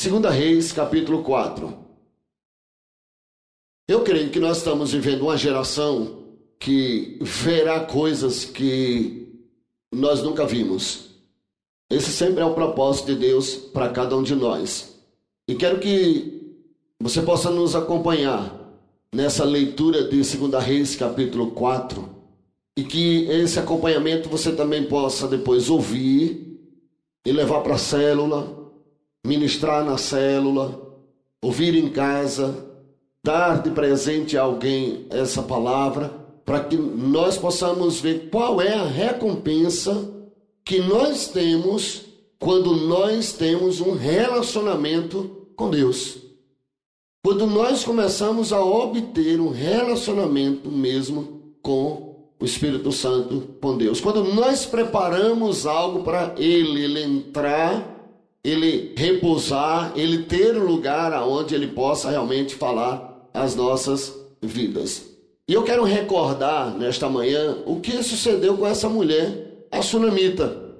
2 Reis, capítulo 4. Eu creio que nós estamos vivendo uma geração que verá coisas que nós nunca vimos. Esse sempre é o propósito de Deus para cada um de nós. E quero que você possa nos acompanhar nessa leitura de 2 Reis, capítulo 4, e que esse acompanhamento você também possa depois ouvir e levar para a célula, ministrar na célula, ouvir em casa, dar de presente a alguém essa palavra, para que nós possamos ver qual é a recompensa que nós temos quando nós temos um relacionamento com Deus. Quando nós começamos a obter um relacionamento mesmo com o Espírito Santo, com Deus. Quando nós preparamos algo para ele entrar, ele repousar, ele ter um lugar onde ele possa realmente falar as nossas vidas. E eu quero recordar nesta manhã o que sucedeu com essa mulher, a sunamita.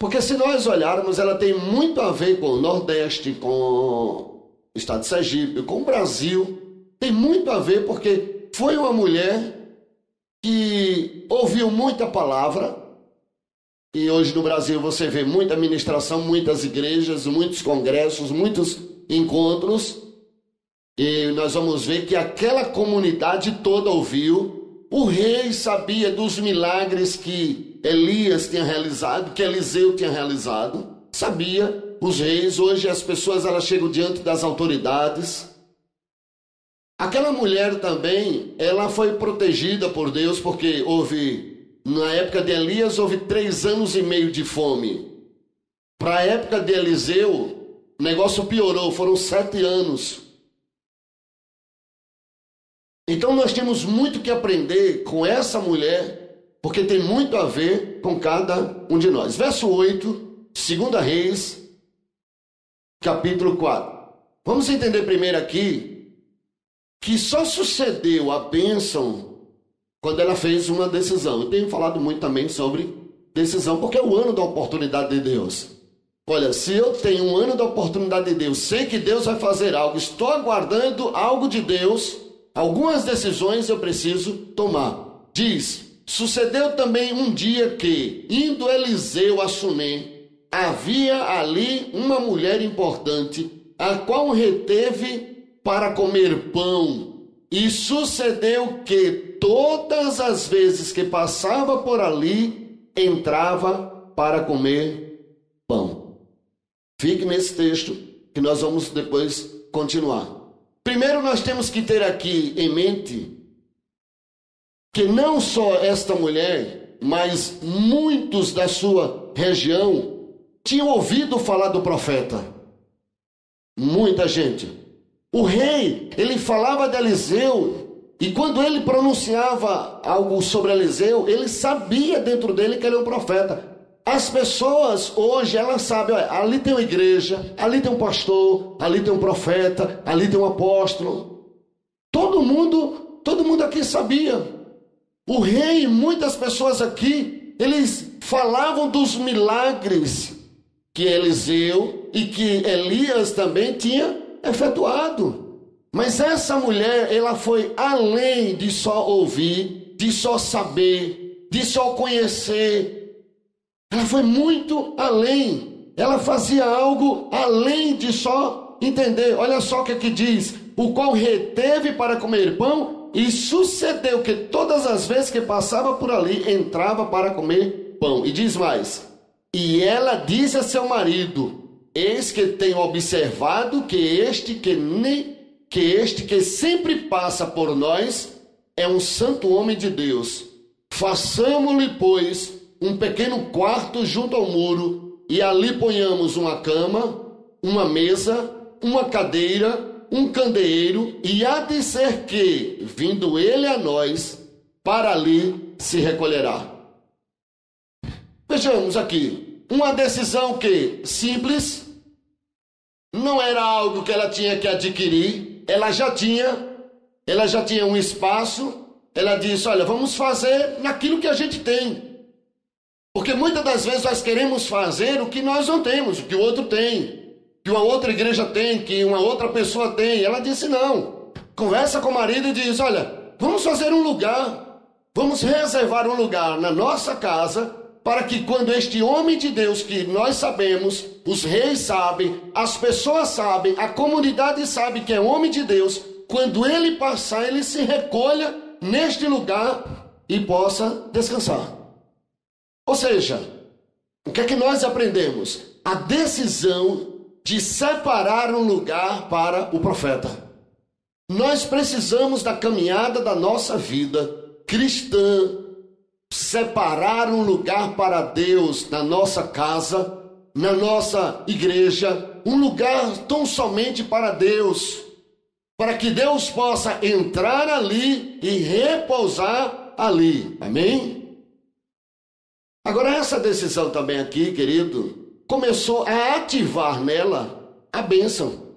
Porque se nós olharmos, ela tem muito a ver com o Nordeste, com o estado de Sergipe, com o Brasil. Tem muito a ver porque foi uma mulher que ouviu muita palavra. E hoje no Brasil você vê muita ministração, muitas igrejas, muitos congressos, muitos encontros. E nós vamos ver que aquela comunidade toda ouviu. O rei sabia dos milagres que Elias tinha realizado, que Eliseu tinha realizado. Sabia. Os reis, hoje as pessoas elas chegam diante das autoridades. Aquela mulher também, ela foi protegida por Deus, porque na época de Elias, houve 3 anos e meio de fome. Para a época de Eliseu, o negócio piorou, foram 7 anos. Então nós temos muito que aprender com essa mulher, porque tem muito a ver com cada um de nós. Verso 8, 2 Reis, capítulo 4. Vamos entender primeiro aqui que só sucedeu a bênção quando ela fez uma decisão. Eu tenho falado muito também sobre decisão, porque é o ano da oportunidade de Deus. Olha, se eu tenho um ano da oportunidade de Deus, sei que Deus vai fazer algo, estou aguardando algo de Deus, algumas decisões eu preciso tomar. Diz: sucedeu também um dia que, indo Eliseu a Sunem, havia ali uma mulher importante, a qual reteve para comer pão. E sucedeu que todas as vezes que passava por ali, entrava para comer pão. Fique nesse texto que nós vamos depois continuar. Primeiro nós temos que ter aqui em mente que não só esta mulher, mas muitos da sua região tinham ouvido falar do profeta. Muita gente. O rei, ele falava de Eliseu, e quando ele pronunciava algo sobre Eliseu, ele sabia dentro dele que ele é um profeta. As pessoas hoje, elas sabem, olha, ali tem uma igreja, ali tem um pastor, ali tem um profeta, ali tem um apóstolo. Todo mundo aqui sabia. O rei, muitas pessoas aqui, eles falavam dos milagres que Eliseu e que Elias também tinha efetuado. Mas essa mulher, ela foi além de só ouvir, de só saber, de só conhecer. Ela foi muito além. Ela fazia algo além de só entender. Olha só o que aqui diz: o qual reteve para comer pão, e sucedeu que todas as vezes que passava por ali, entrava para comer pão. E diz mais: e ela disse a seu marido: eis que tenho observado que este que sempre passa por nós é um santo homem de Deus. Façamo-lhe, pois, um pequeno quarto junto ao muro, e ali ponhamos uma cama, uma mesa, uma cadeira, um candeeiro, e há de ser que, vindo ele a nós, para ali se recolherá. Vejamos aqui, uma decisão que simples, não era algo que ela tinha que adquirir, ela já tinha um espaço, ela disse: olha, vamos fazer naquilo que a gente tem. Porque muitas das vezes nós queremos fazer o que nós não temos, o que o outro tem. que uma outra igreja tem, que uma outra pessoa tem. Ela disse não. Conversa com o marido e diz, olha, vamos fazer um lugar, vamos reservar um lugar na nossa casa, para que quando este homem de Deus, que nós sabemos, os reis sabem, as pessoas sabem, a comunidade sabe que é homem de Deus, quando ele passar, ele se recolha neste lugar e possa descansar. Ou seja, o que é que nós aprendemos? A decisão de separar um lugar para o profeta. Nós precisamos da caminhada da nossa vida cristã, separar um lugar para Deus na nossa casa, na nossa igreja, um lugar tão somente para Deus, para que Deus possa entrar ali e repousar ali. Amém? Agora essa decisão também aqui, querido, começou a ativar nela a bênção.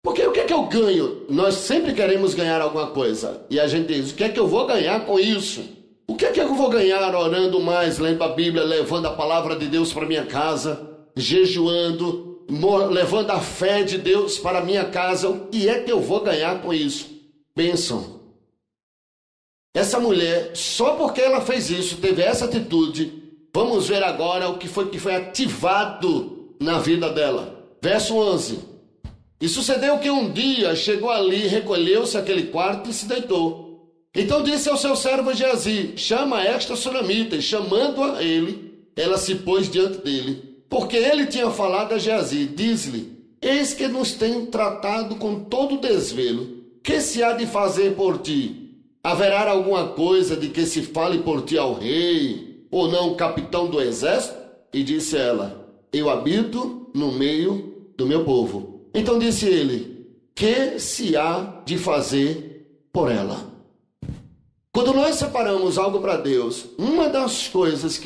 Porque o que é que eu ganho? Nós sempre queremos ganhar alguma coisa. E a gente diz, o que é que eu vou ganhar com isso? O que é que eu vou ganhar orando mais, lendo a Bíblia, levando a palavra de Deus para minha casa, jejuando, levando a fé de Deus para minha casa? O que é que eu vou ganhar com isso? Bênção. Essa mulher, só porque ela fez isso, teve essa atitude, vamos ver agora o que foi ativado na vida dela. Verso 11. E sucedeu que um dia chegou ali, recolheu-se àquele quarto e se deitou. Então disse ao seu servo Geazi, chama esta sunamita, e chamando-a ele, ela se pôs diante dele. Porque ele tinha falado a Geazi, diz-lhe, eis que nos tem tratado com todo desvelo, que se há de fazer por ti? Haverá alguma coisa de que se fale por ti ao rei, ou não capitão do exército? E disse ela, eu habito no meio do meu povo. Então disse ele, que se há de fazer por ela? Quando nós separamos algo para Deus, uma das coisas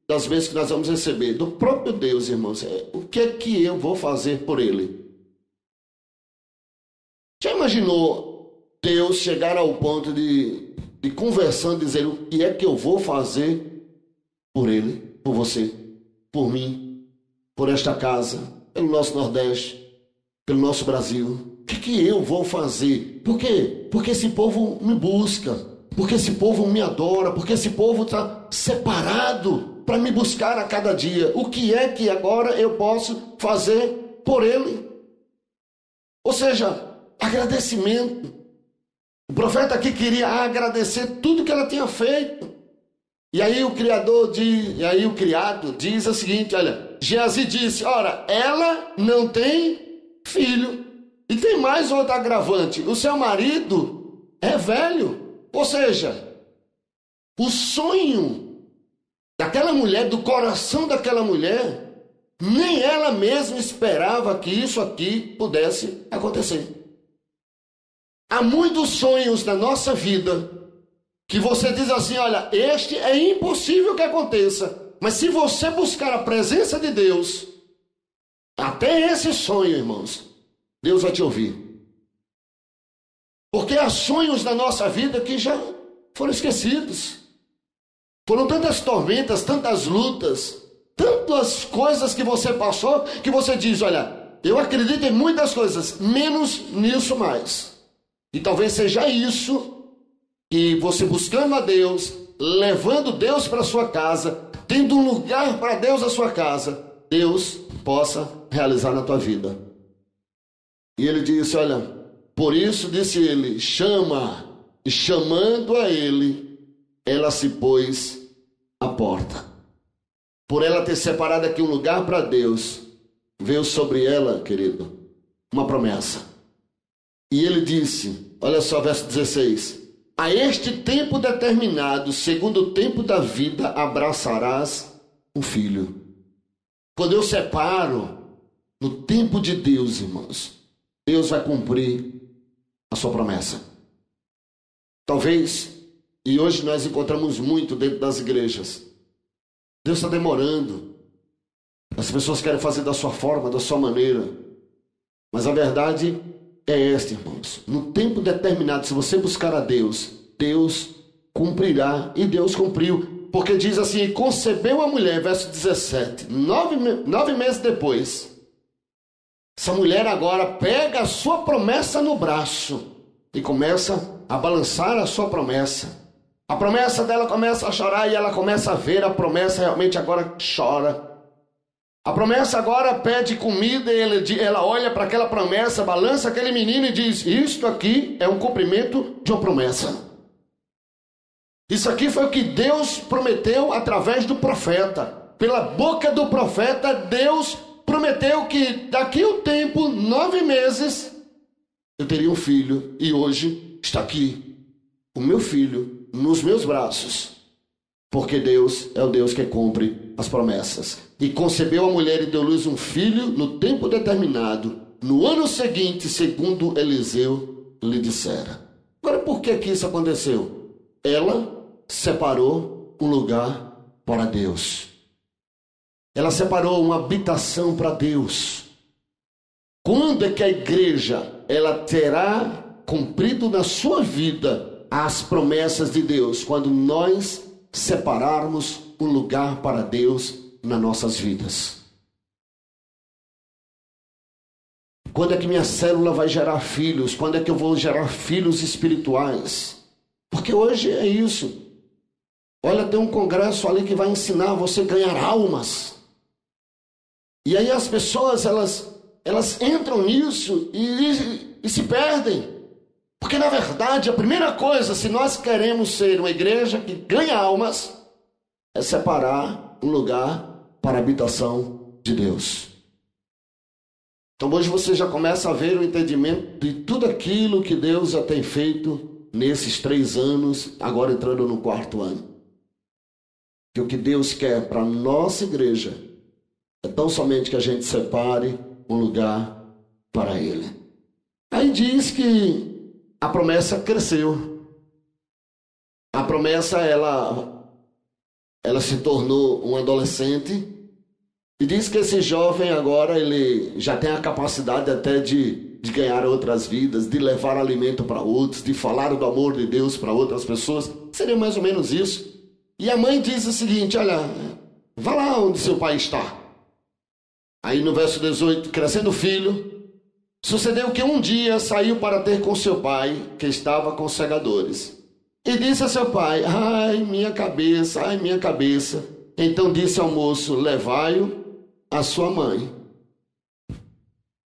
das vezes que nós vamos receber do próprio Deus, irmãos, é o que é que eu vou fazer por ele? Já imaginou Deus chegar ao ponto de conversando, dizer o que é que eu vou fazer por ele, por você, por mim, por esta casa, pelo nosso Nordeste, pelo nosso Brasil? O que eu vou fazer? Por quê? Porque esse povo me busca, porque esse povo me adora, porque esse povo está separado para me buscar a cada dia. O que é que agora eu posso fazer por ele? Ou seja, agradecimento. O profeta aqui queria agradecer tudo que ela tinha feito. E aí o criado diz o seguinte, olha, Geazi disse, ora, ela não tem filho. E tem mais outro agravante, o seu marido é velho. Ou seja, o sonho daquela mulher, do coração daquela mulher, nem ela mesma esperava que isso aqui pudesse acontecer. Há muitos sonhos na nossa vida que você diz assim, olha, este é impossível que aconteça. Mas se você buscar a presença de Deus, até esse sonho, irmãos, Deus vai te ouvir. Porque há sonhos na nossa vida que já foram esquecidos. Foram tantas tormentas, tantas lutas, tantas coisas que você passou, que você diz, olha, eu acredito em muitas coisas, menos nisso mais. E talvez seja isso, que você buscando a Deus, levando Deus para a sua casa, tendo um lugar para Deus na sua casa, Deus possa realizar na tua vida. E ele disse, olha, por isso disse ele, chama. E chamando a ele, ela se pôs à porta. Por ela ter separado aqui um lugar para Deus, veio sobre ela, querido, uma promessa. E ele disse, olha só, verso 16, a este tempo determinado, segundo o tempo da vida, abraçarás um filho. Quando eu separo, no tempo de Deus, irmãos, Deus vai cumprir a sua promessa. Talvez, e hoje nós encontramos muito dentro das igrejas, Deus está demorando. As pessoas querem fazer da sua forma, da sua maneira. Mas a verdade é esta, irmãos. No tempo determinado, se você buscar a Deus, Deus cumprirá. E Deus cumpriu. Porque diz assim, concebeu a mulher, verso 17, 9 meses depois, essa mulher agora pega a sua promessa no braço e começa a balançar a sua promessa. A promessa dela começa a chorar e ela começa a ver a promessa realmente agora chora. A promessa agora pede comida e ela olha para aquela promessa, balança aquele menino e diz: isto aqui é um cumprimento de uma promessa. Isso aqui foi o que Deus prometeu através do profeta. Pela boca do profeta, Deus prometeu que daqui a um tempo, 9 meses, eu teria um filho. E hoje está aqui o meu filho nos meus braços. Porque Deus é o Deus que cumpre as promessas. E concebeu a mulher e deu luz um filho no tempo determinado, no ano seguinte, segundo Eliseu lhe dissera. Agora, por que isso aconteceu? Ela separou um lugar para Deus. Ela separou uma habitação para Deus. Quando é que a igreja ela terá cumprido na sua vida as promessas de Deus? Quando nós separarmos um lugar para Deus nas nossas vidas. Quando é que minha célula vai gerar filhos? Quando é que eu vou gerar filhos espirituais? Porque hoje é isso. Olha, tem um congresso ali que vai ensinar você a ganhar almas. E aí as pessoas, elas entram nisso e se perdem. Porque na verdade, a primeira coisa, se nós queremos ser uma igreja que ganha almas, é separar um lugar para a habitação de Deus. Então hoje você já começa a ver o entendimento de tudo aquilo que Deus já tem feito nesses 3 anos, agora entrando no 4º ano. Que o que Deus quer para a nossa igreja é tão somente que a gente separe um lugar para Ele. Aí diz que a promessa cresceu. A promessa, ela se tornou um adolescente. E diz que esse jovem agora, ele já tem a capacidade até de ganhar outras vidas, de levar alimento para outros, de falar do amor de Deus para outras pessoas. Seria mais ou menos isso. E a mãe diz o seguinte: olha, vá lá onde seu pai está. Aí no verso 18, crescendo o filho, sucedeu que um dia saiu para ter com seu pai, que estava com segadores. E disse a seu pai: ai, minha cabeça, ai, minha cabeça. Então disse ao moço: levai-o a sua mãe.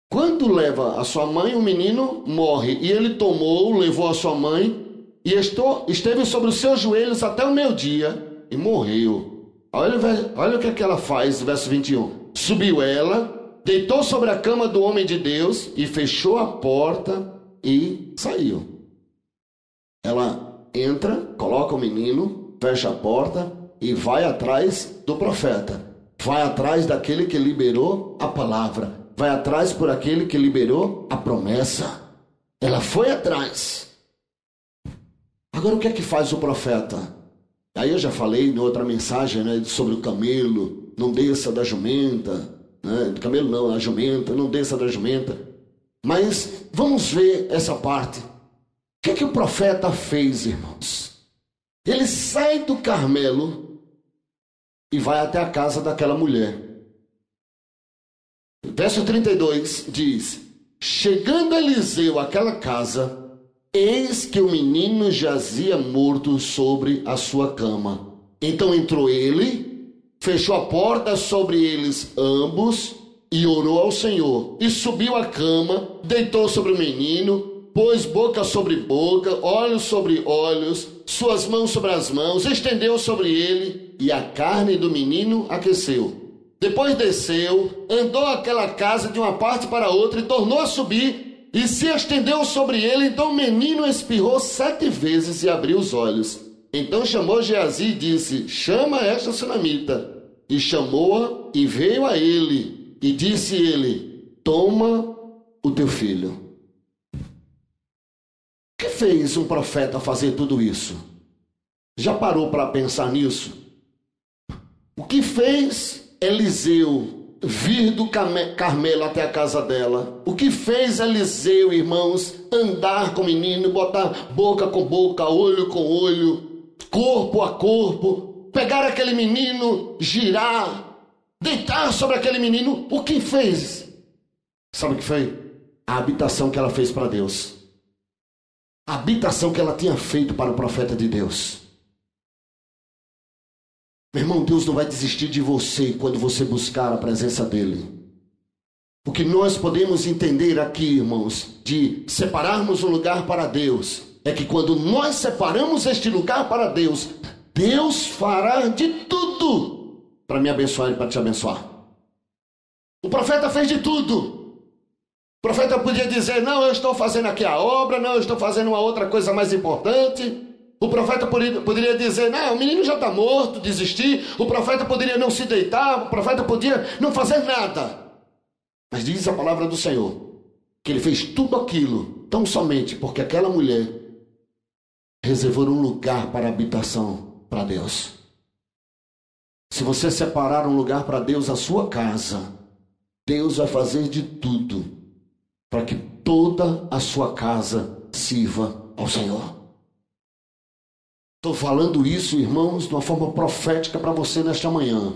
Quando leva a sua mãe, o menino morre. E ele tomou, levou a sua mãe, e esteve sobre os seus joelhos até o meio-dia, e morreu. Olha o que ela faz, verso 21. Subiu ela, deitou sobre a cama do homem de Deus, e fechou a porta, e saiu. Ela entra, coloca o menino, fecha a porta, e vai atrás do profeta. Vai atrás daquele que liberou a palavra. Vai atrás por aquele que liberou a promessa. Ela foi atrás. Agora o que é que faz o profeta? Aí eu já falei em outra mensagem, né, sobre o camelo. Não desça da jumenta. Né? Do camelo não, a jumenta. Não desça da jumenta. Mas vamos ver essa parte. O que é que o profeta fez, irmãos? Ele sai do Carmelo e vai até a casa daquela mulher. Verso 32 diz: chegando Eliseu àquela casa, eis que o menino jazia morto sobre a sua cama. Então entrou ele, fechou a porta sobre eles ambos e orou ao Senhor. E subiu à cama, deitou sobre o menino, pôs boca sobre boca, olhos sobre olhos, suas mãos sobre as mãos, estendeu sobre ele, e a carne do menino aqueceu. Depois desceu, andou aquela casa de uma parte para outra e tornou a subir, e se estendeu sobre ele. Então o menino espirrou 7 vezes e abriu os olhos. Então chamou Geazi e disse: chama esta sunamita. E chamou-a e veio a ele, e disse ele: toma o teu filho. O que fez um profeta fazer tudo isso? Já parou para pensar nisso? O que fez Eliseu vir do Carmelo até a casa dela? O que fez Eliseu, irmãos, andar com o menino, botar boca com boca, olho com olho, corpo a corpo, pegar aquele menino, girar, deitar sobre aquele menino? O que fez? Sabe o que foi? A habitação que ela fez para Deus. A habitação que ela tinha feito para o profeta de Deus. Meu irmão, Deus não vai desistir de você quando você buscar a presença dEle. O que nós podemos entender aqui, irmãos, de separarmos um lugar para Deus, é que quando nós separamos este lugar para Deus, Deus fará de tudo para me abençoar e para te abençoar. O profeta fez de tudo. O profeta podia dizer, não, eu estou fazendo aqui a obra, não, eu estou fazendo uma outra coisa mais importante. O profeta poderia dizer, não, o menino já está morto, desistir. O profeta poderia não se deitar, o profeta podia não fazer nada. Mas diz a palavra do Senhor, que ele fez tudo aquilo, tão somente porque aquela mulher reservou um lugar para habitação para Deus. Se você separar um lugar para Deus, a sua casa, Deus vai fazer de tudo para que toda a sua casa sirva ao Senhor. Estou falando isso, irmãos, de uma forma profética para você nesta manhã.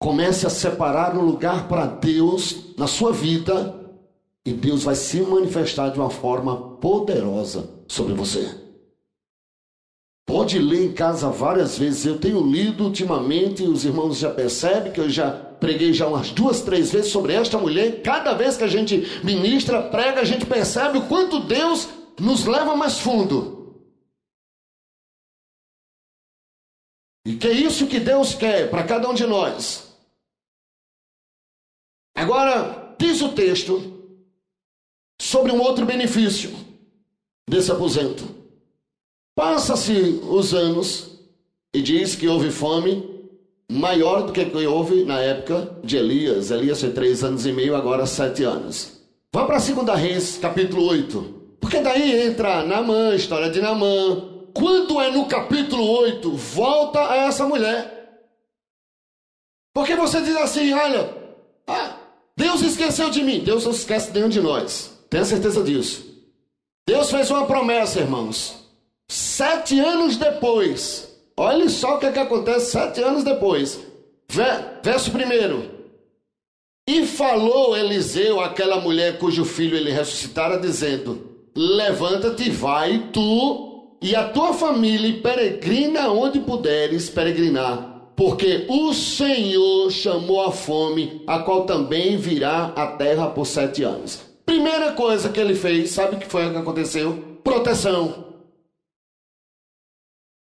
Comece a separar um lugar para Deus na sua vida e Deus vai se manifestar de uma forma poderosa sobre você. Pode ler em casa várias vezes. Eu tenho lido ultimamente, os irmãos já percebem que eu já preguei já umas 2, 3 vezes sobre esta mulher. Cada vez que a gente ministra, prega, a gente percebe o quanto Deus nos leva mais fundo. E que é isso que Deus quer para cada um de nós. Agora, diz o texto sobre um outro benefício desse aposento. Passa-se os anos e diz que houve fome maior do que houve na época de Elias. Elias foi 3 anos e meio, agora 7 anos. Vá para 2 Reis, capítulo 8. Porque daí entra Naamã, a história de Naamã. Quando é no capítulo 8, volta a essa mulher. Porque você diz assim, olha, Deus esqueceu de mim. Deus não esquece de nenhum de nós. Tenha certeza disso. Deus fez uma promessa, irmãos. 7 anos depois, olha só o que acontece 7 anos depois. Verso 1. E falou Eliseu àquela mulher cujo filho ele ressuscitara, dizendo, levanta-te, vai tu e a tua família e peregrina onde puderes peregrinar, porque o Senhor chamou a fome, a qual também virá à terra por 7 anos. Primeira coisa que ele fez, sabe o que foi que aconteceu? Proteção.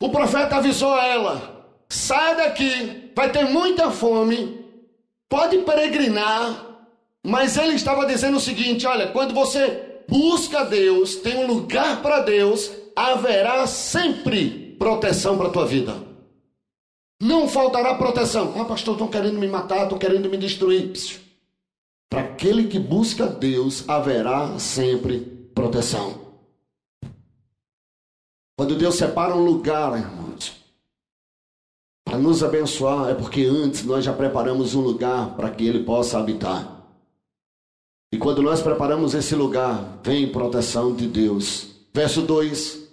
O profeta avisou a ela, sai daqui, vai ter muita fome, pode peregrinar, mas ele estava dizendo o seguinte, olha, quando você busca Deus, tem um lugar para Deus, haverá sempre proteção para a tua vida. Não faltará proteção. Pastor, estão querendo me matar, estão querendo me destruir. Para aquele que busca Deus, haverá sempre proteção. Quando Deus separa um lugar, irmãos, para nos abençoar, é porque antes nós já preparamos um lugar para que Ele possa habitar. E quando nós preparamos esse lugar, vem proteção de Deus. Verso 2.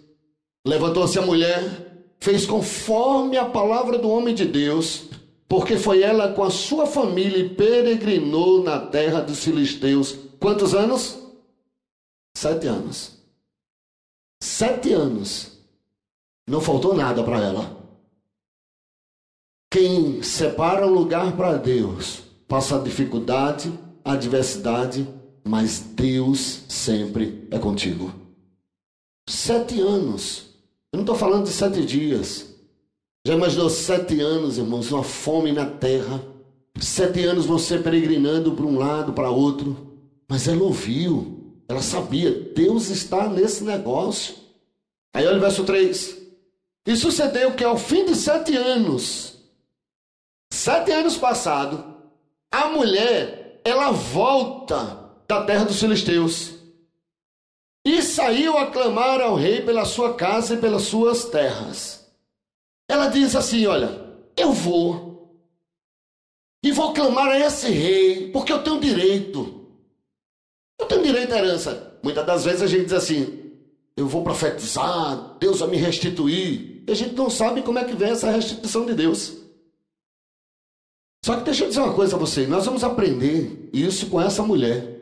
Levantou-se a mulher, fez conforme a palavra do homem de Deus, porque foi ela com a sua família e peregrinou na terra dos filisteus. Quantos anos? 7 anos. 7 anos. Não faltou nada para ela. Quem separa um lugar para Deus, passa a dificuldade, a adversidade, mas Deus sempre é contigo. 7 anos. Eu não estou falando de 7 dias. Já imaginou 7 anos, irmãos, uma fome na terra. 7 anos você peregrinando para um lado, para outro. Mas ela ouviu, ela sabia, Deus está nesse negócio. Aí olha o verso 3. E sucedeu que ao fim de 7 anos, 7 anos passados, a mulher, ela volta da terra dos filisteus. E saiu a clamar ao rei pela sua casa e pelas suas terras. Ela diz assim, olha, eu vou. E vou clamar a esse rei, porque eu tenho direito. Eu tenho direito à herança. Muitas das vezes a gente diz assim, eu vou profetizar, Deus vai me restituir. E a gente não sabe como é que vem essa restituição de Deus. Só que deixa eu dizer uma coisa a você, nós vamos aprender isso com essa mulher.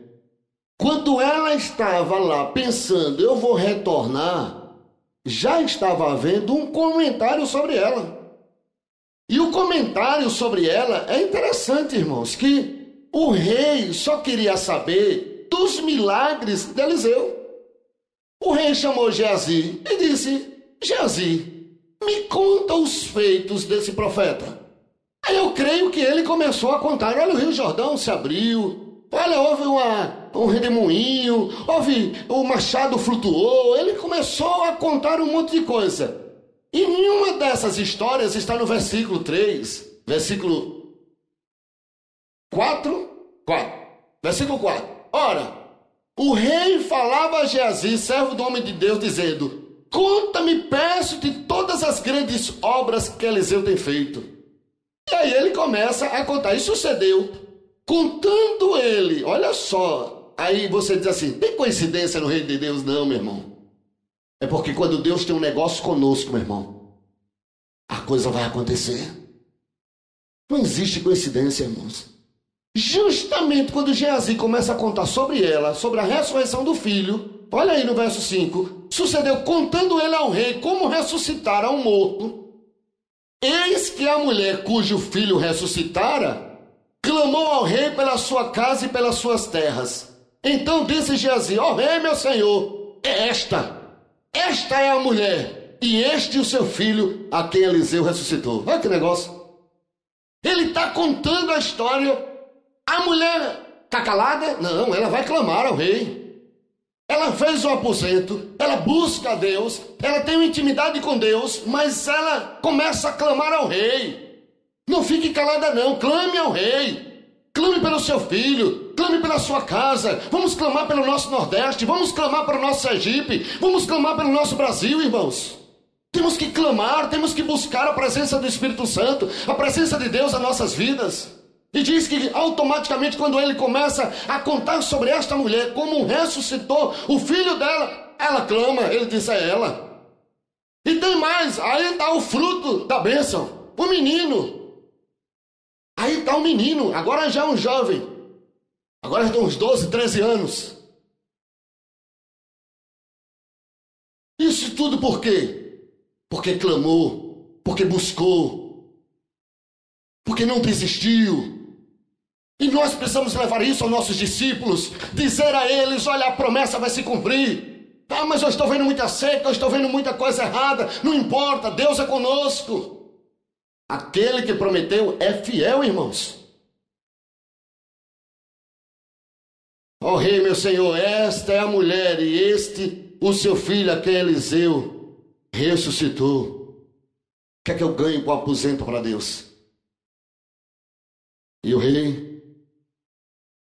Quando ela estava lá pensando, eu vou retornar, já estava havendo um comentário sobre ela. E o comentário sobre ela é interessante, irmãos, que o rei só queria saber dos milagres de Eliseu. O rei chamou Geazi e disse, Geazi, me conta os feitos desse profeta. Aí eu creio que ele começou a contar, olha, o Rio Jordão se abriu, olha, houve um redemoinho, houve, o machado flutuou, ele começou a contar um monte de coisa. E nenhuma dessas histórias está no versículo 3, versículo 4, versículo 4. Ora, o rei falava a Geazi, servo do homem de Deus, dizendo, conta-me, peço-te, todas as grandes obras que Eliseu tem feito. E aí ele começa a contar, e sucedeu, contando ele, olha só, aí você diz assim, tem coincidência no reino de Deus? Não, meu irmão. É porque quando Deus tem um negócio conosco, meu irmão, a coisa vai acontecer. Não existe coincidência, irmãos. Justamente quando Geazi começa a contar sobre ela, sobre a ressurreição do filho, olha aí no verso 5, sucedeu contando ele ao rei como ressuscitara um morto. Eis que a mulher cujo filho ressuscitara, clamou ao rei pela sua casa e pelas suas terras. Então disse Geazi, ó rei, meu senhor, é esta é a mulher, e este o seu filho, a quem Eliseu ressuscitou. Olha que negócio. Ele está contando a história. A mulher está calada? Não, ela vai clamar ao rei. Ela fez o aposento, ela busca a Deus, ela tem uma intimidade com Deus, mas ela começa a clamar ao rei. Não fique calada não, clame ao rei. Clame pelo seu filho, clame pela sua casa, vamos clamar pelo nosso Nordeste, vamos clamar pelo nosso Sergipe, vamos clamar pelo nosso Brasil, irmãos. Temos que clamar, temos que buscar a presença do Espírito Santo, a presença de Deus nas nossas vidas. E diz que automaticamente quando ele começa a contar sobre esta mulher, como ressuscitou o filho dela, ela clama, ele diz, é ela. E tem mais, aí está o fruto da bênção, o menino. Aí está o menino, agora já é um jovem, agora já tem uns 12, 13 anos. Isso tudo por quê? Porque clamou, porque buscou, porque não desistiu. E nós precisamos levar isso aos nossos discípulos, dizer a eles, olha, a promessa vai se cumprir. Ah, mas eu estou vendo muita seca, eu estou vendo muita coisa errada, não importa, Deus é conosco. Aquele que prometeu é fiel, irmãos. Ó rei, meu senhor, esta é a mulher e este o seu filho, a quem Eliseu ressuscitou. O que é que eu ganho com o aposento para Deus? E o rei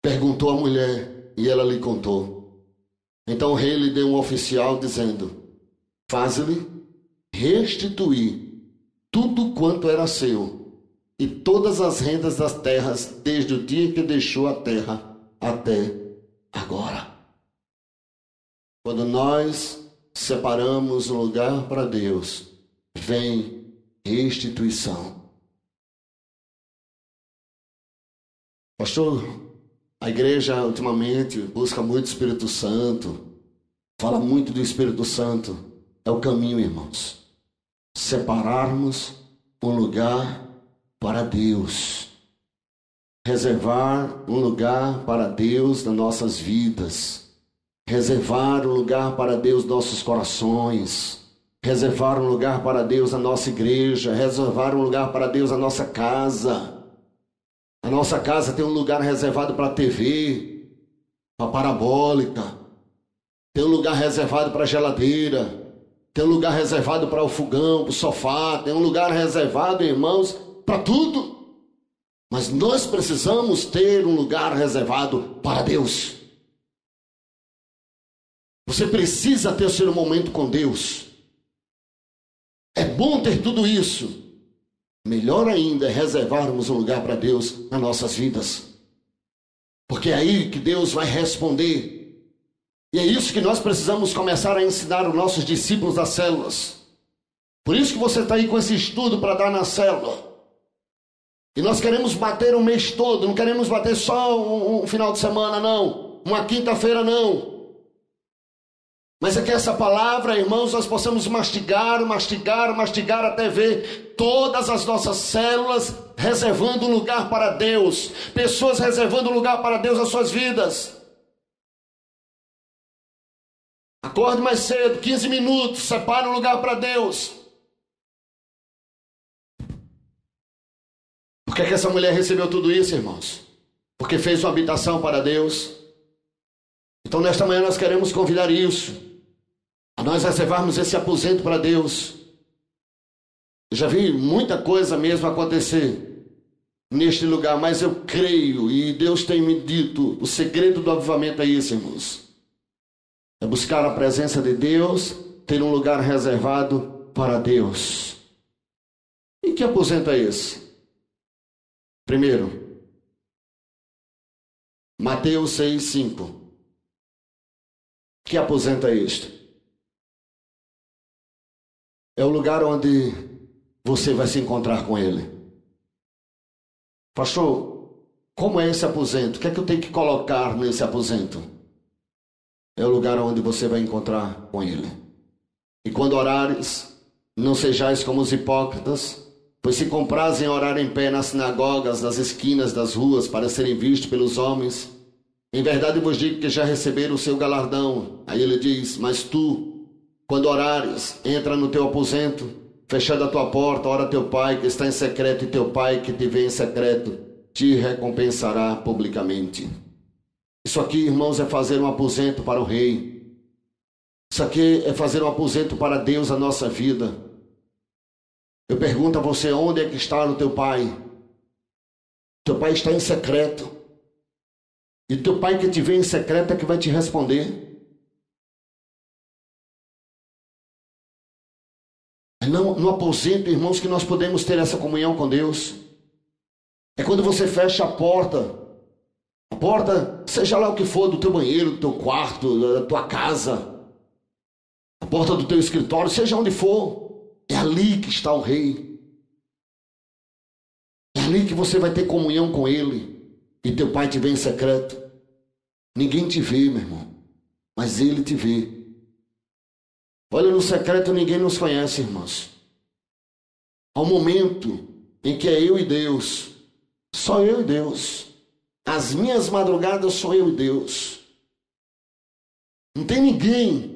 perguntou à mulher e ela lhe contou. Então o rei lhe deu um oficial dizendo, faz-lhe restituir tudo quanto era seu, e todas as rendas das terras, desde o dia que deixou a terra até agora. Quando nós separamos um lugar para Deus, vem restituição. Pastor, a igreja ultimamente busca muito o Espírito Santo, fala muito do Espírito Santo. É o caminho, irmãos. Separarmos um lugar para Deus, reservar um lugar para Deus nas nossas vidas, reservar um lugar para Deus nos nossos corações, reservar um lugar para Deus na nossa igreja, reservar um lugar para Deus na nossa casa. A nossa casa tem um lugar reservado para a TV, para a parabólica, tem um lugar reservado para a geladeira, tem um lugar reservado para o fogão, para o sofá, tem um lugar reservado, irmãos, para tudo. Mas nós precisamos ter um lugar reservado para Deus. Você precisa ter o seu momento com Deus. É bom ter tudo isso. Melhor ainda é reservarmos um lugar para Deus nas nossas vidas. Porque é aí que Deus vai responder. E é isso que nós precisamos começar a ensinar os nossos discípulos das células. Por isso que você está aí com esse estudo para dar na célula. E nós queremos bater o mês todo, não queremos bater só um final de semana, não. Uma quinta-feira, não. Mas é que essa palavra, irmãos, nós possamos mastigar até ver todas as nossas células reservando um lugar para Deus. Pessoas reservando um lugar para Deus nas suas vidas. Acorde mais cedo, 15 minutos, separe um lugar para Deus. Por que essa mulher recebeu tudo isso, irmãos? Porque fez uma habitação para Deus. Então nesta manhã nós queremos convidar isso. A nós reservarmos esse aposento para Deus. Eu já vi muita coisa mesmo acontecer neste lugar, mas eu creio, e Deus tem me dito, o segredo do avivamento é isso, irmãos. É buscar a presença de Deus, ter um lugar reservado para Deus. E que aposento é esse? Primeiro, Mateus 6:5. Que aposento é este? É o lugar onde você vai se encontrar com Ele. Pastor, como é esse aposento? O que é que eu tenho que colocar nesse aposento? É o lugar onde você vai encontrar com Ele. E quando orares, não sejais como os hipócritas, pois se comprazem orar em pé nas sinagogas, nas esquinas das ruas, para serem vistos pelos homens, em verdade vos digo que já receberam o seu galardão. Aí ele diz, mas tu, quando orares, entra no teu aposento, fechando a tua porta, ora teu pai que está em secreto, e teu pai que te vê em secreto, te recompensará publicamente. Isso aqui, irmãos, é fazer um aposento para o rei. Isso aqui é fazer um aposento para Deus a nossa vida. Eu pergunto a você, onde é que está o teu pai? Teu pai está em secreto. E teu pai que te vê em secreto é que vai te responder. É no aposento, irmãos, que nós podemos ter essa comunhão com Deus. É quando você fecha a porta, seja lá o que for, do teu banheiro, do teu quarto, da tua casa, a porta do teu escritório, seja onde for, é ali que está o rei. É ali que você vai ter comunhão com Ele. E teu pai te vê em secreto. Ninguém te vê, meu irmão, mas Ele te vê. Olha, no secreto ninguém nos conhece, irmãos. Há um momento em que é eu e Deus. Só eu e Deus. As minhas madrugadas sou eu e Deus. Não tem ninguém.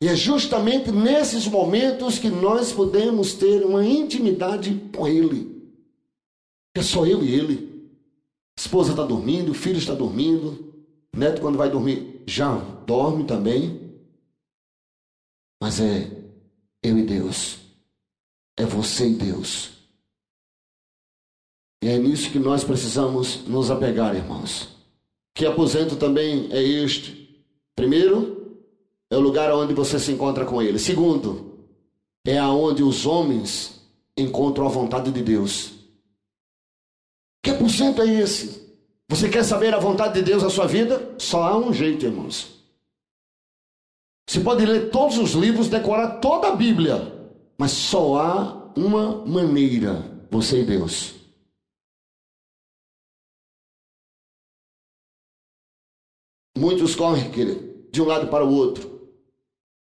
E é justamente nesses momentos que nós podemos ter uma intimidade com Ele. É só eu e Ele. A esposa está dormindo, o filho está dormindo. O neto, quando vai dormir, já dorme também. Mas é eu e Deus. É você e Deus. E é nisso que nós precisamos nos apegar, irmãos. Que aposento também é este? Primeiro, é o lugar onde você se encontra com Ele. Segundo, é aonde os homens encontram a vontade de Deus. Que aposento é esse? Você quer saber a vontade de Deus na sua vida? Só há um jeito, irmãos. Você pode ler todos os livros, decorar toda a Bíblia, mas só há uma maneira, você e Deus. Muitos correm de um lado para o outro.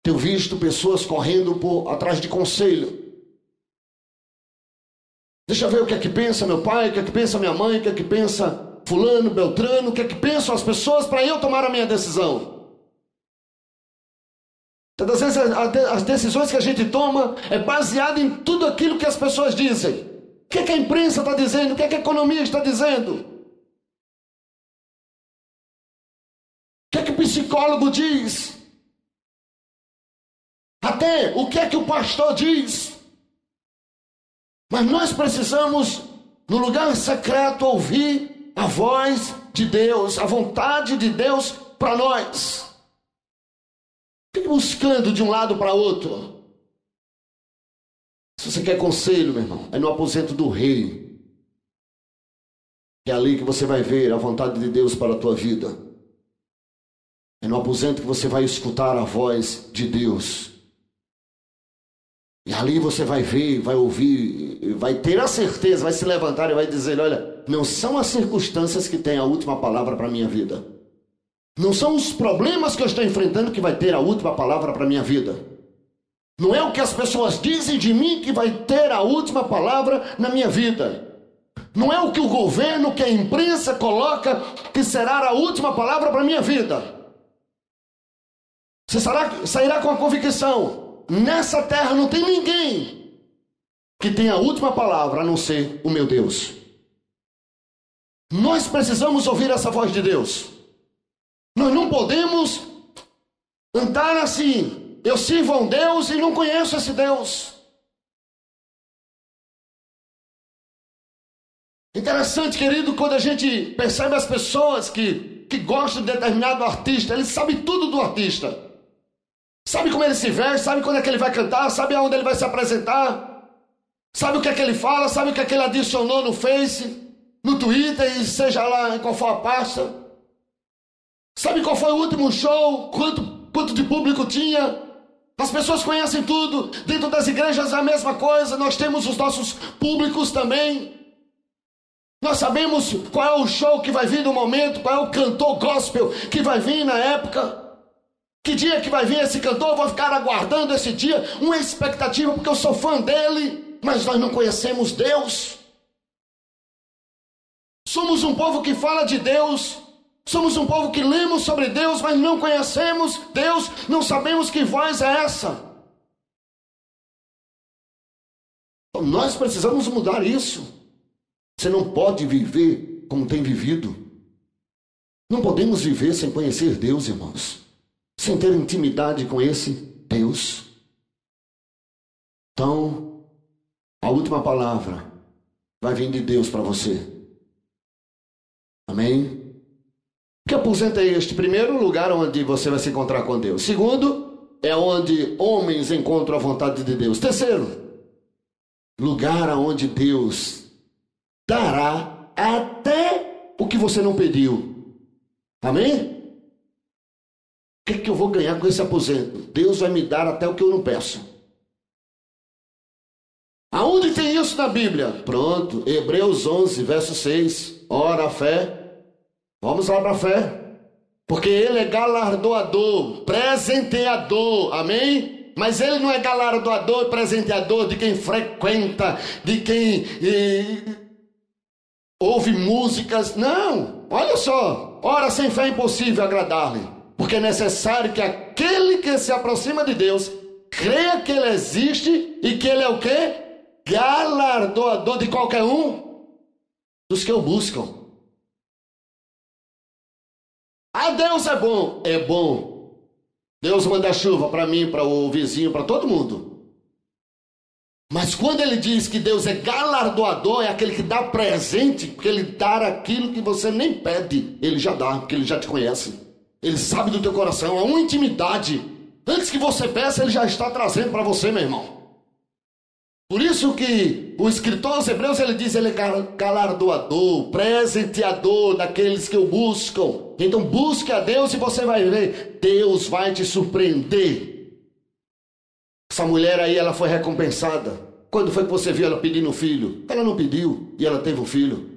Tenho visto pessoas correndo atrás de conselho. Deixa eu ver o que é que pensa meu pai, o que é que pensa minha mãe, o que é que pensa fulano, beltrano, o que é que pensam as pessoas para eu tomar a minha decisão. Muitas vezes as decisões que a gente toma é baseada em tudo aquilo que as pessoas dizem. O que é que a imprensa está dizendo? O que é que a economia está dizendo? O que é que o psicólogo diz? Até o que é que o pastor diz? Mas nós precisamos, no lugar secreto, ouvir a voz de Deus, a vontade de Deus para nós. Fique buscando de um lado para outro. Se você quer conselho, meu irmão, é no aposento do rei. É ali que você vai ver a vontade de Deus para a tua vida. É no aposento que você vai escutar a voz de Deus. E ali você vai ver, vai ouvir, vai ter a certeza, vai se levantar e vai dizer: olha, não são as circunstâncias que têm a última palavra para a minha vida. Não são os problemas que eu estou enfrentando que vai ter a última palavra para a minha vida. Não é o que as pessoas dizem de mim que vai ter a última palavra na minha vida. Não é o que o governo, que a imprensa coloca que será a última palavra para a minha vida. Você sairá com a convicção: nessa terra não tem ninguém que tenha a última palavra a não ser o meu Deus. Nós precisamos ouvir essa voz de Deus. Nós não podemos andar assim: eu sirvo a um Deus e não conheço esse Deus. Interessante, querido, quando a gente percebe as pessoas que gostam de determinado artista, eles sabem tudo do artista. Sabe como ele se veste, sabe quando é que ele vai cantar, sabe aonde ele vai se apresentar, sabe o que é que ele fala, sabe o que é que ele adicionou no Face, no Twitter e seja lá em qual for a pasta. Sabe qual foi o último show, quanto de público tinha. As pessoas conhecem tudo. Dentro das igrejas é a mesma coisa, nós temos os nossos públicos também. Nós sabemos qual é o show que vai vir no momento, qual é o cantor gospel que vai vir na época. Que dia que vai vir esse cantor? Eu vou ficar aguardando esse dia, uma expectativa, porque eu sou fã dele, mas nós não conhecemos Deus. Somos um povo que fala de Deus, somos um povo que lemos sobre Deus, mas não conhecemos Deus, não sabemos que voz é essa. Então, nós precisamos mudar isso. Você não pode viver como tem vivido. Não podemos viver sem conhecer Deus, irmãos. Sem ter intimidade com esse Deus. Então, a última palavra vai vir de Deus para você. Amém? Que aposento é este? Primeiro, lugar onde você vai se encontrar com Deus. Segundo, é onde homens encontram a vontade de Deus. Terceiro, lugar onde Deus dará até o que você não pediu. Amém? O que é que eu vou ganhar com esse aposento? Deus vai me dar até o que eu não peço. Aonde tem isso na Bíblia? Pronto, Hebreus 11, verso 6. Ora, a fé. Vamos lá para a fé. Porque ele é galardoador, presenteador. Amém? Mas ele não é galardoador e presenteador de quem frequenta, de quem ouve músicas. Não, olha só. Ora, sem fé é impossível agradar-lhe. Porque é necessário que aquele que se aproxima de Deus creia que ele existe e que ele é o quê? Galardoador de qualquer um dos que o buscam. Ah, Deus é bom. É bom. Deus manda chuva para mim, para o vizinho, para todo mundo. Mas quando ele diz que Deus é galardoador, é aquele que dá presente, porque ele dá aquilo que você nem pede. Ele já dá, porque ele já te conhece. Ele sabe do teu coração, há uma intimidade. Antes que você peça, ele já está trazendo para você, meu irmão. Por isso que o escritor aos Hebreus, ele diz, ele é galardoador, presenteador daqueles que o buscam. Então busque a Deus e você vai ver, Deus vai te surpreender. Essa mulher aí, ela foi recompensada. Quando foi que você viu ela pedindo um filho? Ela não pediu e ela teve um filho.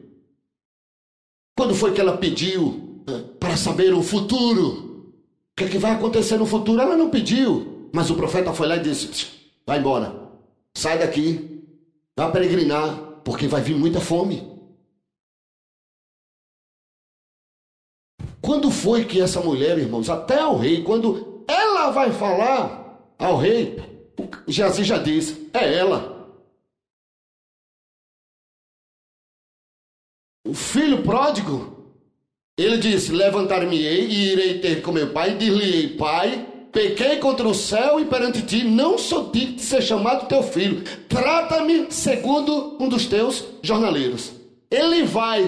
Quando foi que ela pediu para saber o futuro? O que é que vai acontecer no futuro? Ela não pediu. Mas o profeta foi lá e disse, vai embora. Sai daqui, vai peregrinar, porque vai vir muita fome. Quando foi que essa mulher, irmãos, até ao rei, quando ela vai falar ao rei, Geazi já diz, é ela. O filho pródigo, ele disse, levantar-me-ei e irei ter com meu pai, e dir-lhe-ei, pai, pequei contra o céu e perante ti, não sou digno de ser chamado teu filho. Trata-me segundo um dos teus jornaleiros. Ele vai.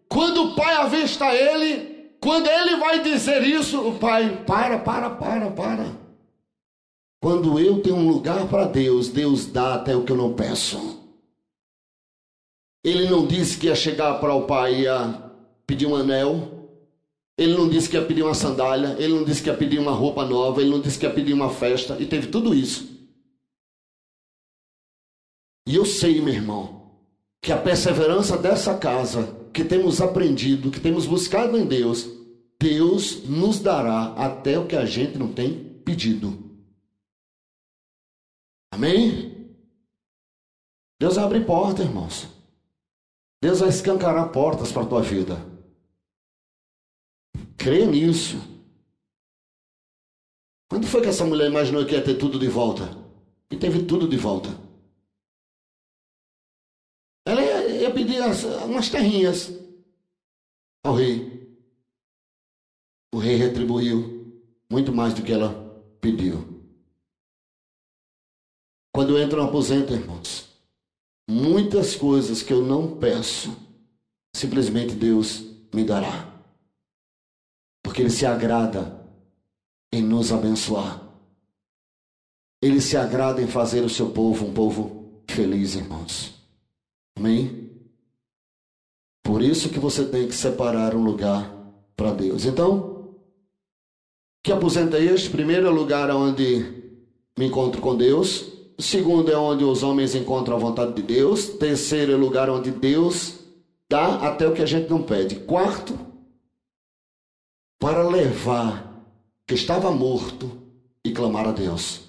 Quando o pai avista ele, quando ele vai dizer isso, o pai, para. Quando eu tenho um lugar para Deus, Deus dá até o que eu não peço. Ele não disse que ia chegar para o pai e ia pedir um anel. Ele não disse que ia pedir uma sandália, ele não disse que ia pedir uma roupa nova, ele não disse que ia pedir uma festa, e teve tudo isso. E eu sei, meu irmão, que a perseverança dessa casa, que temos aprendido, que temos buscado em Deus, Deus nos dará até o que a gente não tem pedido. Amém? Deus abre porta, irmãos. Deus vai escancarar portas para a tua vida. Creia nisso. Quando foi que essa mulher imaginou que ia ter tudo de volta? E teve tudo de volta. Ela ia pedir umas terrinhas ao rei. O rei retribuiu muito mais do que ela pediu. Quando eu entro no aposento, irmãos, muitas coisas que eu não peço, simplesmente Deus me dará. Porque Ele se agrada em nos abençoar. Ele se agrada em fazer o seu povo um povo feliz, irmãos. Amém? Por isso que você tem que separar um lugar para Deus. Então, que aposento é este? Primeiro é o lugar onde me encontro com Deus. Segundo é onde os homens encontram a vontade de Deus. Terceiro é o lugar onde Deus dá até o que a gente não pede. Quarto, para levar que estava morto e clamar a Deus.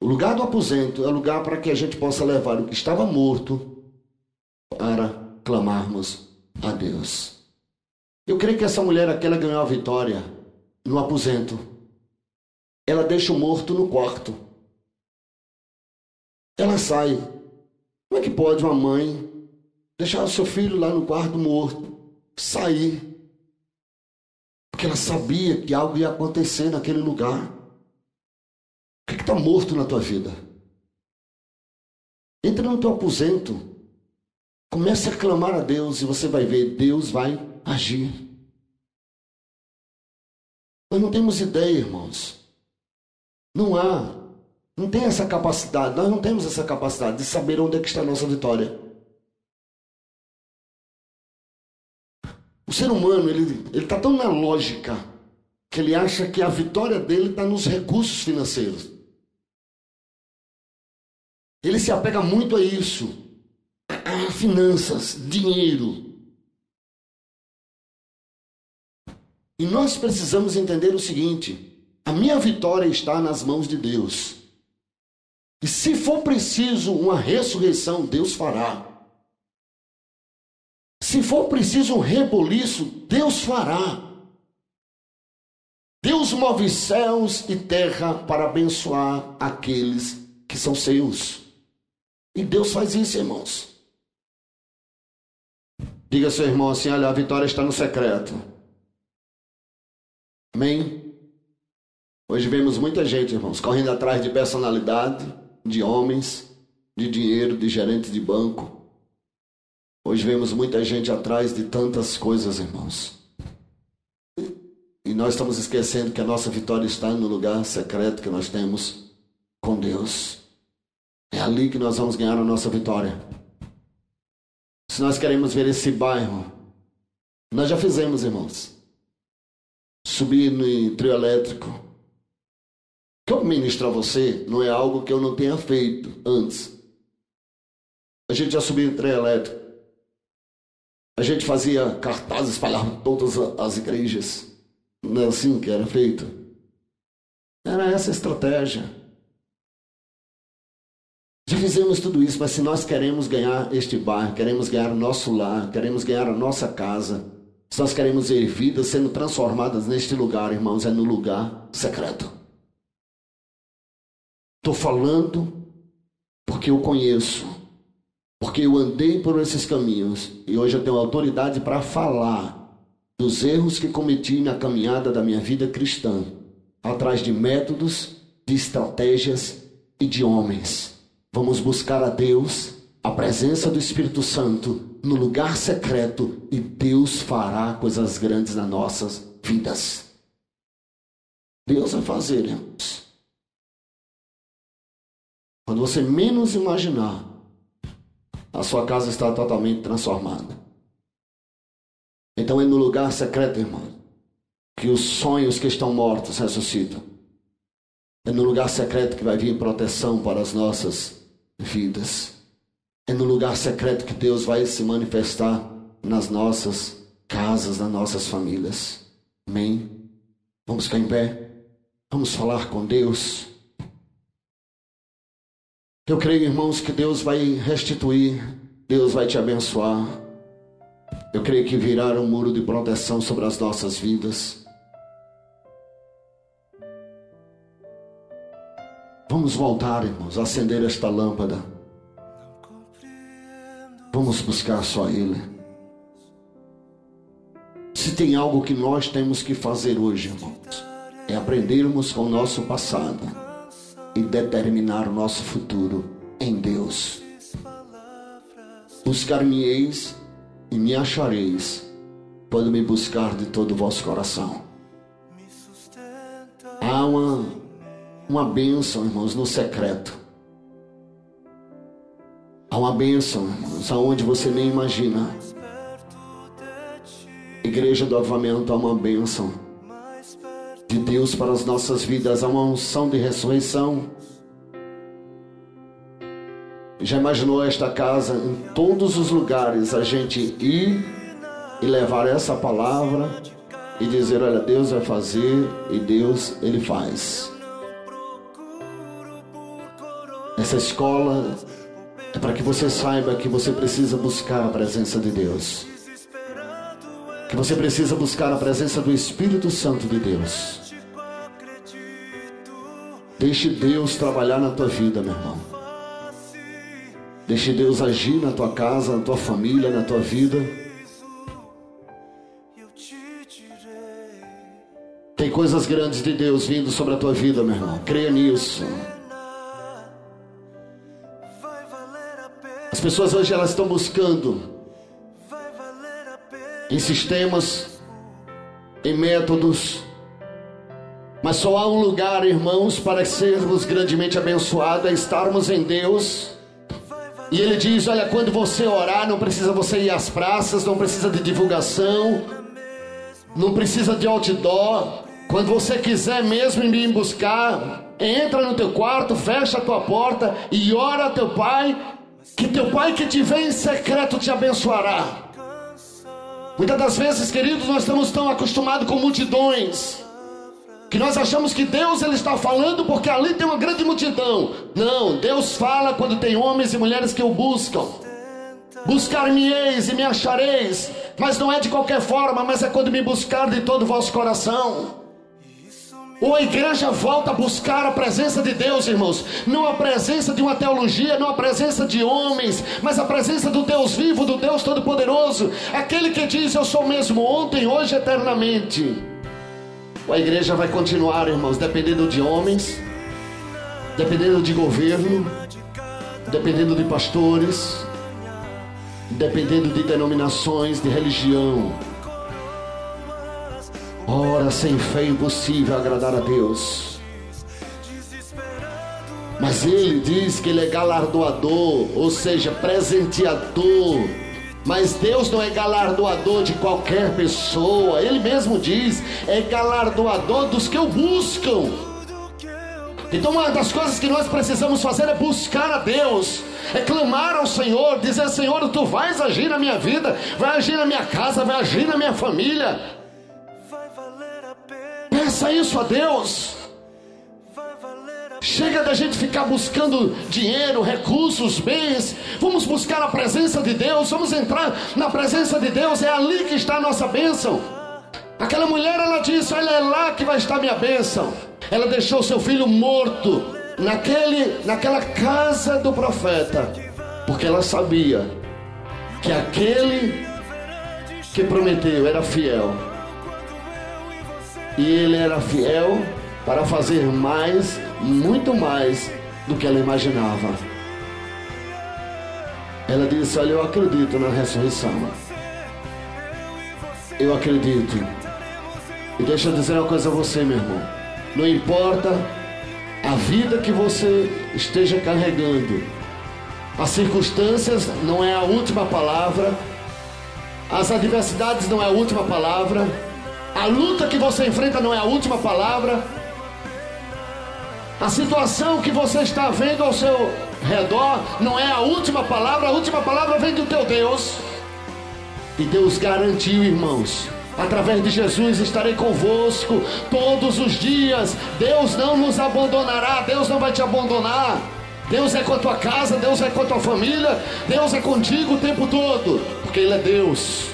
O lugar do aposento é o lugar para que a gente possa levar o que estava morto para clamarmos a Deus. Eu creio que essa mulher aqui, ela ganhou a vitória no aposento. Ela deixa o morto no quarto. Ela sai. Como é que pode uma mãe deixar o seu filho lá no quarto morto, sair? Porque ela sabia que algo ia acontecer naquele lugar. O que está morto na tua vida? Entre no teu aposento. Comece a clamar a Deus e você vai ver, Deus vai agir. Nós não temos ideia, irmãos. Não tem essa capacidade, nós não temos essa capacidade de saber onde é que está a nossa vitória. O ser humano, ele está tão na lógica que ele acha que a vitória dele está nos recursos financeiros. Ele se apega muito a isso, a finanças, dinheiro. E nós precisamos entender o seguinte: a minha vitória está nas mãos de Deus. E se for preciso uma ressurreição, Deus fará. Se for preciso um reboliço, Deus fará. Deus move céus e terra para abençoar aqueles que são seus. E Deus faz isso, irmãos. Diga ao seu irmão assim: olha, a vitória está no secreto. Amém? Hoje vemos muita gente, irmãos, correndo atrás de personalidade, de homens, de dinheiro, de gerentes de banco. Hoje vemos muita gente atrás de tantas coisas, irmãos. E nós estamos esquecendo que a nossa vitória está no lugar secreto que nós temos com Deus. É ali que nós vamos ganhar a nossa vitória. Se nós queremos ver esse bairro, nós já fizemos, irmãos. Subir no trio elétrico. O que eu ministro a você não é algo que eu não tenha feito antes. A gente já subiu no trio elétrico. A gente fazia cartazes, espalhava todas as igrejas. Não é assim que era feito? Era essa a estratégia. Já fizemos tudo isso, mas se nós queremos ganhar este bairro, queremos ganhar o nosso lar, queremos ganhar a nossa casa, se nós queremos ver vidas sendo transformadas neste lugar, irmãos, é no lugar secreto. Estou falando porque eu conheço, porque eu andei por esses caminhos e hoje eu tenho autoridade para falar dos erros que cometi na caminhada da minha vida cristã, atrás de métodos, de estratégias e de homens. Vamos buscar a Deus, a presença do Espírito Santo no lugar secreto e Deus fará coisas grandes nas nossas vidas. Deus vai fazer, irmãos. Quando você menos imaginar, a sua casa está totalmente transformada. Então é no lugar secreto, irmão, que os sonhos que estão mortos ressuscitam. É no lugar secreto que vai vir proteção para as nossas vidas. É no lugar secreto que Deus vai se manifestar nas nossas casas, nas nossas famílias. Amém? Vamos ficar em pé. Vamos falar com Deus. Eu creio, irmãos, que Deus vai restituir. Deus vai te abençoar. Eu creio que virá um muro de proteção sobre as nossas vidas. Vamos voltar, irmãos, a acender esta lâmpada. Vamos buscar só Ele. Se tem algo que nós temos que fazer hoje, irmãos, é aprendermos com o nosso passado e determinar o nosso futuro em Deus. Buscar-me-eis e me achareis quando me buscar de todo o vosso coração. Há uma bênção, irmãos, no secreto. Há uma bênção, irmãos, aonde você nem imagina. Igreja do Avivamento, há uma bênção de Deus para as nossas vidas. Há uma unção de ressurreição. Já imaginou esta casa, em todos os lugares, a gente ir e levar essa palavra e dizer, olha, Deus vai fazer e Deus, Ele faz. Essa escola é para que você saiba que você precisa buscar a presença de Deus. Que você precisa buscar a presença do Espírito Santo de Deus. Deixe Deus trabalhar na tua vida, meu irmão. Deixe Deus agir na tua casa, na tua família, na tua vida. Tem coisas grandes de Deus vindo sobre a tua vida, meu irmão. Creia nisso. As pessoas hoje elas estão buscando em sistemas, em métodos, mas só há um lugar, irmãos, para sermos grandemente abençoados, é estarmos em Deus. E Ele diz, olha, quando você orar, não precisa você ir às praças, não precisa de divulgação, não precisa de outdoor. Quando você quiser mesmo me buscar, entra no teu quarto, fecha a tua porta e ora a teu Pai, que teu Pai que te vê em secreto te abençoará. Muitas das vezes, queridos, nós estamos tão acostumados com multidões, que nós achamos que Deus ele está falando porque ali tem uma grande multidão. Não, Deus fala quando tem homens e mulheres que o buscam. Buscar-me-eis e me achareis, mas não é de qualquer forma, mas é quando me buscar de todo o vosso coração. Ou a igreja volta a buscar a presença de Deus, irmãos. Não a presença de uma teologia, não a presença de homens, mas a presença do Deus vivo, do Deus Todo-Poderoso. Aquele que diz, eu sou mesmo ontem, hoje, eternamente. Ou a igreja vai continuar, irmãos, dependendo de homens, dependendo de governo, dependendo de pastores, dependendo de denominações, de religião. Ora, sem fé é impossível agradar a Deus. Mas Ele diz que Ele é galardoador, ou seja, presenteador. Mas Deus não é galardoador de qualquer pessoa. Ele mesmo diz, é galardoador dos que o buscam. Então uma das coisas que nós precisamos fazer é buscar a Deus, é clamar ao Senhor, dizer, Senhor, Tu vais agir na minha vida, vai agir na minha casa, vai agir na minha família. Peça isso a Deus. Chega da gente ficar buscando dinheiro, recursos, bens. Vamos buscar a presença de Deus. Vamos entrar na presença de Deus. É ali que está a nossa bênção. Aquela mulher, ela disse, olha, é lá que vai estar minha bênção. Ela deixou seu filho morto naquela casa do profeta, porque ela sabia que aquele que prometeu era fiel. E ele era fiel para fazer mais, muito mais do que ela imaginava. Ela disse, olha, eu acredito na ressurreição. Eu acredito. E deixa eu dizer uma coisa a você, meu irmão. Não importa a vida que você esteja carregando. As circunstâncias não é a última palavra. As adversidades não é a última palavra. A luta que você enfrenta não é a última palavra. A situação que você está vendo redor não é a última palavra vem do teu Deus. E Deus garantiu, irmãos, através de Jesus estarei convosco todos os dias. Deus não nos abandonará, Deus não vai te abandonar. Deus é com a tua casa, Deus é com a tua família, Deus é contigo o tempo todo, porque Ele é Deus.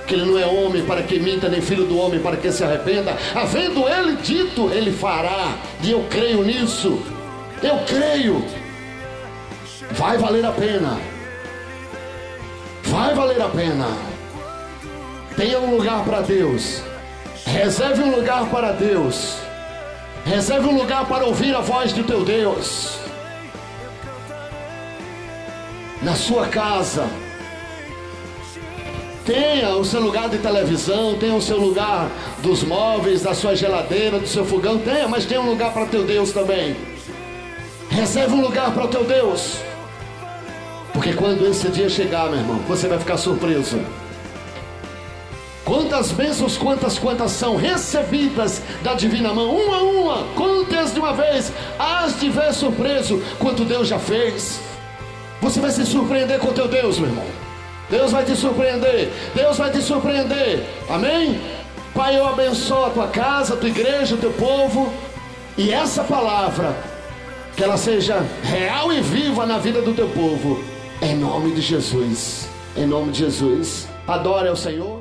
Que Ele não é homem para que minta, nem filho do homem para que se arrependa. Havendo Ele dito, Ele fará. E eu creio nisso. Eu creio. Vai valer a pena. Vai valer a pena. Tenha um lugar para Deus. Reserve um lugar para Deus. Reserve um lugar para ouvir a voz do teu Deus. Na sua casa, tenha o seu lugar de televisão, tenha o seu lugar dos móveis, da sua geladeira, do seu fogão, tenha, mas tenha um lugar para teu Deus também. Reserve um lugar para o teu Deus, porque quando esse dia chegar, meu irmão, você vai ficar surpreso. Quantas bênçãos, quantas são recebidas da divina mão, uma a uma, conte-as de uma vez, hás de ver surpreso quanto Deus já fez. Você vai se surpreender com o teu Deus, meu irmão. Deus vai te surpreender, Deus vai te surpreender, amém? Pai, eu abençoo a tua casa, a tua igreja, o teu povo, e essa palavra, que ela seja real e viva na vida do teu povo, em nome de Jesus, em nome de Jesus. Adore ao Senhor.